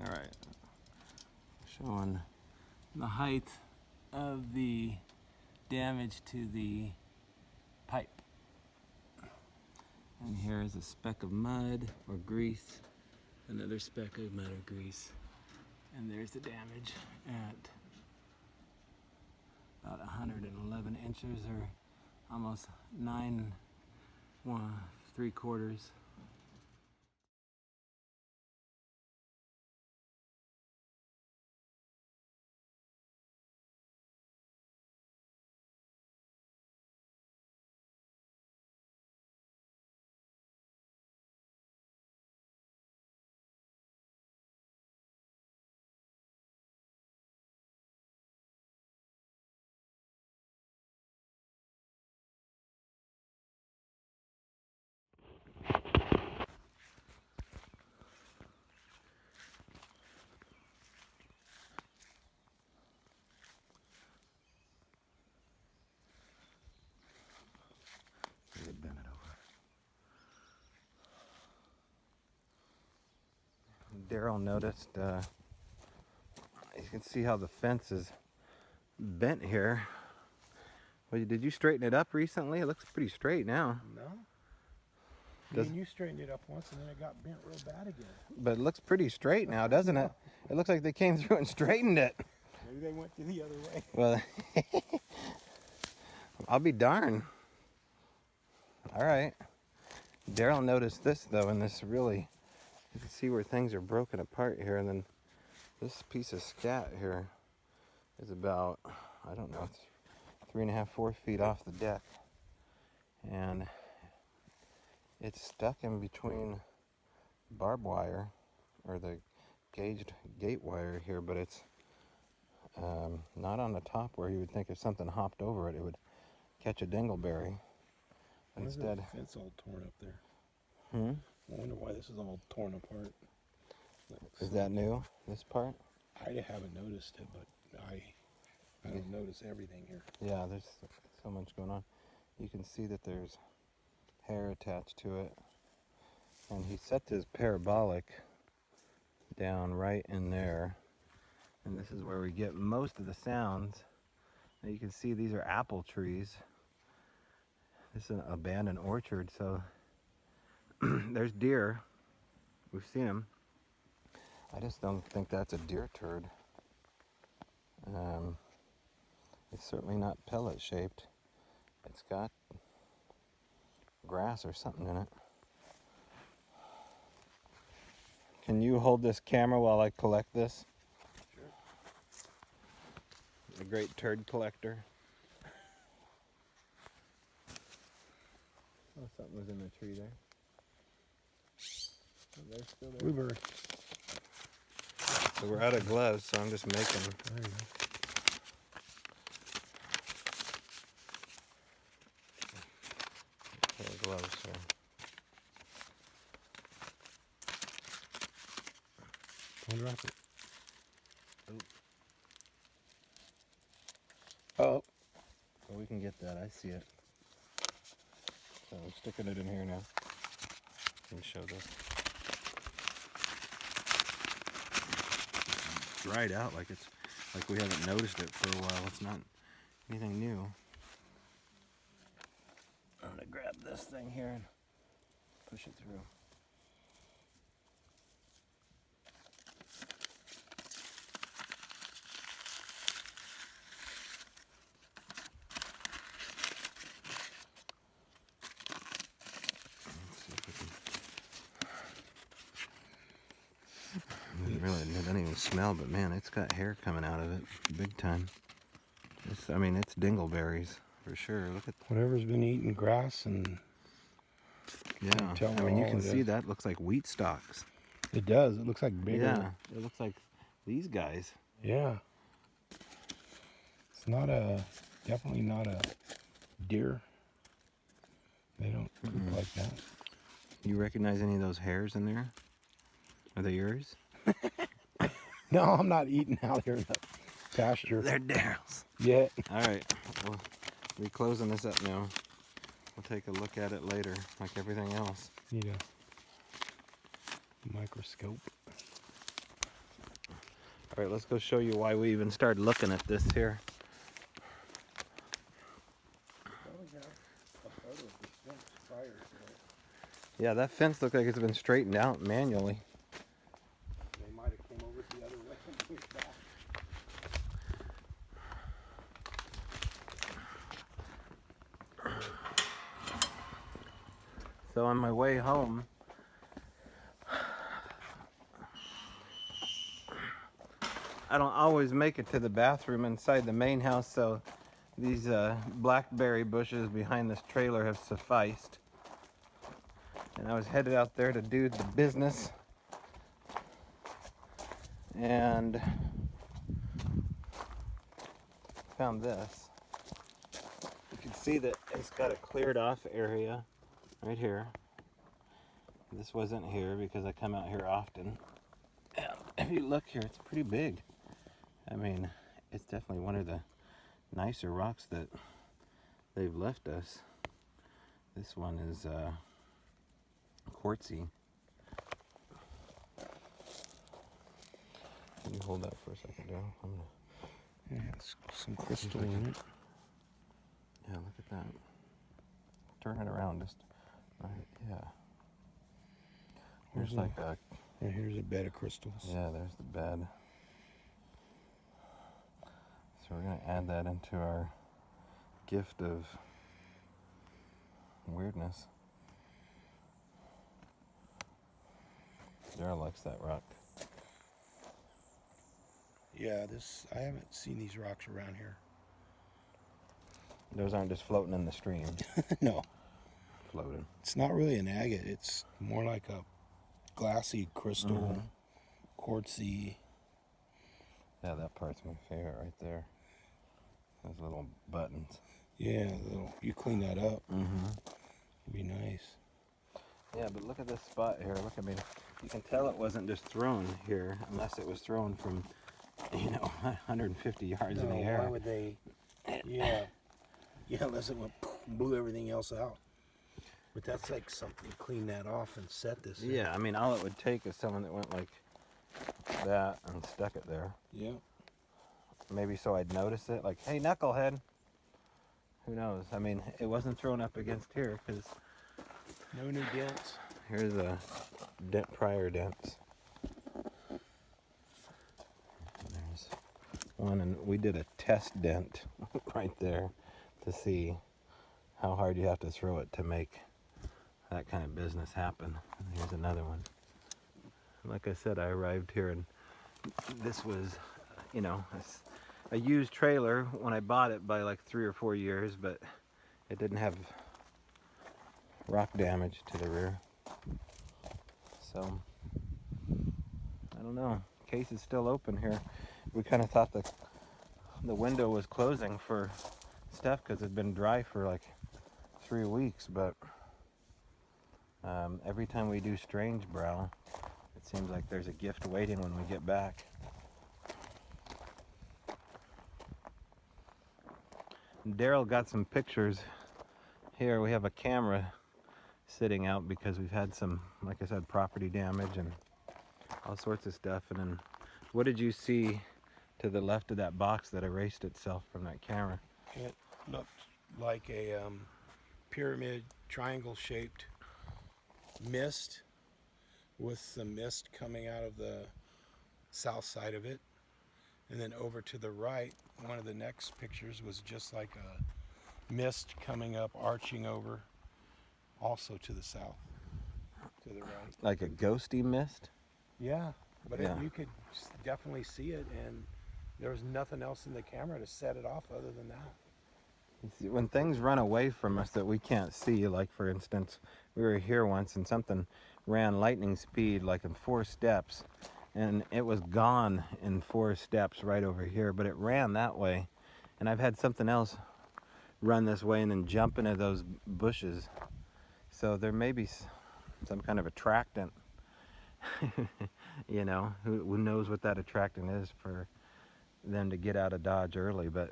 All right, showing the height of the damage to the pipe. And here is a speck of mud or grease, another speck of mud or grease, and there's the damage at about 111 inches, or almost 9 3/4. Bend it over. Daryl noticed, you can see how the fence is bent here. Well, did you straighten it up recently? It looks pretty straight now. No. You straightened it up once and then it got bent real bad again. But it looks pretty straight now, doesn't it? It looks like they came through and straightened it. Maybe they went the other way. Well, I'll be darned. All right. Daryl noticed this though, and this really, you can see where things are broken apart here, and then this piece of scat here is about, I don't know, 3.5, 4 feet off the deck. And it's stuck in between barbed wire, or the gauged gate wire here, but it's not on the top where you would think if something hopped over it, it would catch a dingleberry. Instead, the fence all torn up there. I wonder why this is all torn apart. Is that new, this part? I haven't noticed it, but I don't notice everything here. Yeah, there's so much going on. You can see that there's hair attached to it. And he set his parabolic down right in there. And this is where we get most of the sounds. And you can see these are apple trees. This is an abandoned orchard, so there's deer. We've seen them. I just don't think that's a deer turd. It's certainly not pellet shaped. It's got grass or something in it. Can you hold this camera while I collect this? Sure. A great turd collector. Oh, something was in the tree there. Oh, they're still there. Blueberry. So we're out of gloves, so I'm just making. There you go. Pair of gloves here. Don't drop it. Ooh. Oh. Well, we can get that. I see it. So I'm sticking it in here now. Let me show this. It's dried out like we haven't noticed it for a while. It's not anything new. I'm gonna grab this thing here and push it through. It doesn't even smell, but man, it's got hair coming out of it, big time. I mean, it's dingleberries for sure. Look at whatever's been eating grass and. Yeah, I mean, you can see that looks like wheat stalks. It does. It looks like bigger. Yeah, it looks like these guys. Yeah. It's not definitely not a deer. They don't poop like that. You recognize any of those hairs in there? Are they yours? No, I'm not eating out here in the pasture. They're Daryl's. Yeah. All right, well, we're closing this up now. We'll take a look at it later, like everything else. Need a microscope. All right, let's go show you why we even started looking at this here. Yeah, that fence looked like it's been straightened out manually. They might have came over the other way and pushed back. So on my way home, I don't always make it to the bathroom inside the main house, so these blackberry bushes behind this trailer have sufficed. And I was headed out there to do the business, and found this. You can see that it's got a cleared off area right here. This wasn't here because I come out here often. And if you look here, it's pretty big. I mean, it's definitely one of the nicer rocks that they've left us. This one is quartzy. Can you hold that for a second, Daryl? Yeah, it's some crystal in it. Yeah, look at that. Turn it around just right. Yeah. There's like a. Yeah, here's a bed of crystals. Yeah, there's the bed. So we're gonna add that into our gift of weirdness. Daryl likes that rock. Yeah, I haven't seen these rocks around here. Those aren't just floating in the stream. No. Floating. It's not really an agate. It's more like a glassy crystal, quartzy. Yeah, that part's my favorite right there. Those little buttons. Yeah, you clean that up. It'd be nice. Yeah, but look at this spot here. Look, I mean, you can tell it wasn't just thrown here, unless it was thrown from, 150 yards in the air. Why would they? Yeah, unless it went blew everything else out. But that's like something. Clean that off and set this. Yeah, I mean, all it would take is someone that went like that and stuck it there. Yeah. Maybe so I'd notice it, like, hey, knucklehead. Who knows? I mean, it wasn't thrown up against here because no new dents. Here's a prior dents. There's one, and we did a test dent right there to see how hard you have to throw it to make that kind of business happen. And here's another one. Like I said, I arrived here, and this was, a used trailer when I bought it by like 3 or 4 years, but it didn't have rock damage to the rear. So, I don't know. Case is still open here. We kind of thought the window was closing for stuff because it's been dry for like 3 weeks, but every time we do Strange Brow, it seems like there's a gift waiting when we get back. Daryl got some pictures here. We have a camera sitting out because we've had some, like I said, property damage and all sorts of stuff. And then what did you see to the left of that box that erased itself from that camera? It looked like a pyramid, triangle-shaped mist with the mist coming out of the south side of it. And then over to the right, one of the next pictures was just like a mist coming up, arching over, also to the south, to the right. Like a ghosty mist? Yeah, but Yeah. you could definitely see it, and there was nothing else in the camera to set it off other than that. When things run away from us that we can't see, like for instance, we were here once and something ran lightning speed like in 4 steps, and it was gone in 4 steps right over here, but it ran that way. And I've had something else run this way and then jump into those bushes. So there may be some kind of attractant, who knows what that attractant is for them to get out of Dodge early, but